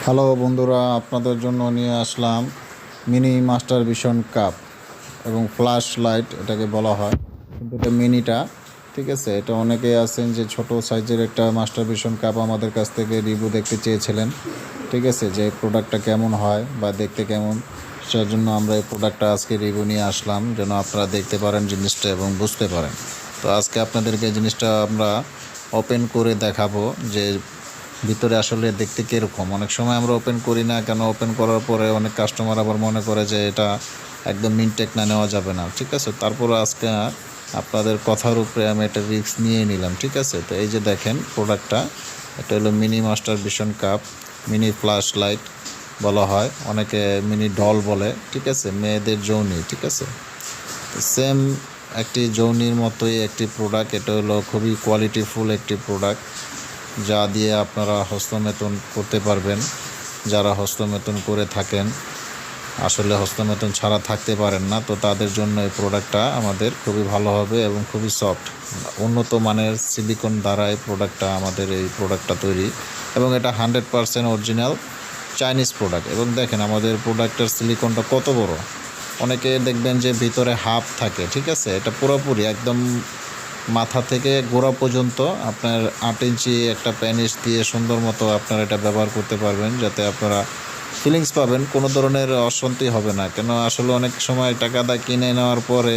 Hello বন্ধুরা, আপনাদের জন্য নিয়ে আসলাম মিনি মাস্টার ভিশন কাপ এবং ফ্ল্যাশ লাইট এটাকে বলা হয়, কিন্তু এটা মিনিটা। ঠিক আছে, এটা অনেকেই আছেন যে ছোট সাইজের একটা মাস্টার ভিশন কাপ আমাদের কাছ থেকে রিভিউ দেখতে চেয়েছিলেন। ঠিক আছে, যে প্রোডাক্টটা কেমন হয় বা দেখতে কেমন, সেজন্য আমরা এই প্রোডাক্টটা আজকে রিভিউ নিয়ে আসলাম, যেন আপনারা দেখতে পারেন জিনিসটা এবং বুঝতে পারেন। তো আজকে আপনাদেরকে জিনিসটা আমরা ওপেন করে দেখাবো যে ভিতরে আসলে দেখতে কীরকম। অনেক সময় আমরা ওপেন করি না কেন, ওপেন করার পরে অনেক কাস্টমার আবার মনে করে যে এটা একদম মিনটেক না, নেওয়া যাবে না। ঠিক আছে, তারপরে আজকে আপনাদের কথার উপরে আমি একটা রিস্ক নিয়ে নিলাম। ঠিক আছে, তো এই যে দেখেন প্রোডাক্টটা, এটা হলো mini master vision cup, mini flash light বলা হয়, অনেকে মিনি ডল বলে। ঠিক আছে, মেয়েদের যৌনি। ঠিক আছে, সেম একটি যৌনির মতোই একটি প্রোডাক্ট। এটা হলো খুবই কোয়ালিটিফুল একটি প্রোডাক্ট, যা দিয়ে আপনারা হস্তমেতন করতে পারবেন। যারা হস্তমেতন করে থাকেন, আসলে হস্তমেতন ছাড়া থাকতে পারেন না, তো তাদের জন্য এই প্রোডাক্টটা আমাদের খুবই ভালো হবে এবং খুবই সফট। উন্নত মানের সিলিকন দ্বারা এই প্রোডাক্টটা তৈরি, এবং এটা 100% অরিজিনাল চাইনিজ প্রোডাক্ট। এবং দেখেন আমাদের প্রোডাক্টের সিলিকনটা কত বড়। অনেকে দেখবেন যে ভিতরে হাফ থাকে। ঠিক আছে, এটা পুরোপুরি একদম মাথা থেকে গোড়া পর্যন্ত আপনার 8 ইঞ্চি একটা প্যানিস দিয়ে সুন্দর মতো আপনারা এটা ব্যবহার করতে পারবেন, যাতে আপনারা ফিলিংস পাবেন, কোনো ধরনের অশান্তি হবে না। কেন আসলে অনেক সময় টাকা দিয়ে কিনে নেওয়ার পরে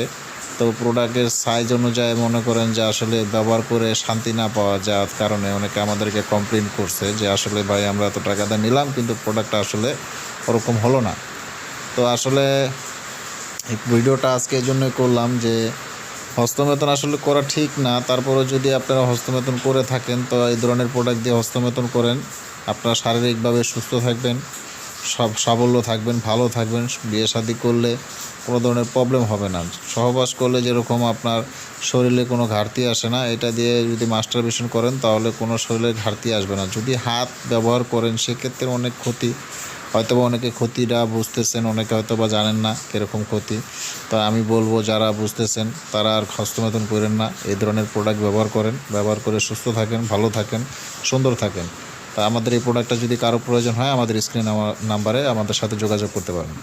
তো প্রোডাক্টের সাইজ অনুযায়ী মনে করেন যে আসলে ব্যবহার করে শান্তি না পাওয়া যাওয়ার কারণে অনেকে আমাদেরকে কমপ্লেন করছে যে আসলে ভাই আমরা এত টাকা দিয়ে নিলাম কিন্তু প্রোডাক্টটা আসলে ওরকম হলো না। তো আসলে এই ভিডিওটা আজকে এই জন্যই করলাম যে হস্তমেতন আসলে করা ঠিক না, তারপরে যদি আপনারা হস্তমেতন করে থাকেন তো এই ধরনের প্রোডাক্ট দিয়ে হস্তমেতন করেন, আপনারা শারীরিকভাবে সুস্থ থাকবেন, সাবল্য থাকবেন, ভালো থাকবেন। বিয়ে শাদী করলে কোনো ধরনের প্রবলেম হবে না। সহবাস করলে যেরকম আপনার শরীরে কোনো ঘাটতি আসে না, এটা দিয়ে যদি মাস্টারবেশন করেন তাহলে কোনো শরীরে ঘাটতি আসবে না। যদি হাত ব্যবহার করেন সেক্ষেত্রে অনেক ক্ষতি, হয়তোবা অনেকে ক্ষতিটা বুঝতেছেন, অনেকে হয়তোবা জানেন না কীরকম ক্ষতি। তো আমি বলবো যারা বুঝতেছেন তারা আর হস্তমেতন করেন না, এই ধরনের প্রোডাক্ট ব্যবহার করে সুস্থ থাকেন, ভালো থাকেন, সুন্দর থাকেন। তা আমাদের এই প্রোডাক্টটা যদি কারো প্রয়োজন হয় আমাদের স্ক্রিন নাম্বারে আমাদের সাথে যোগাযোগ করতে পারেন।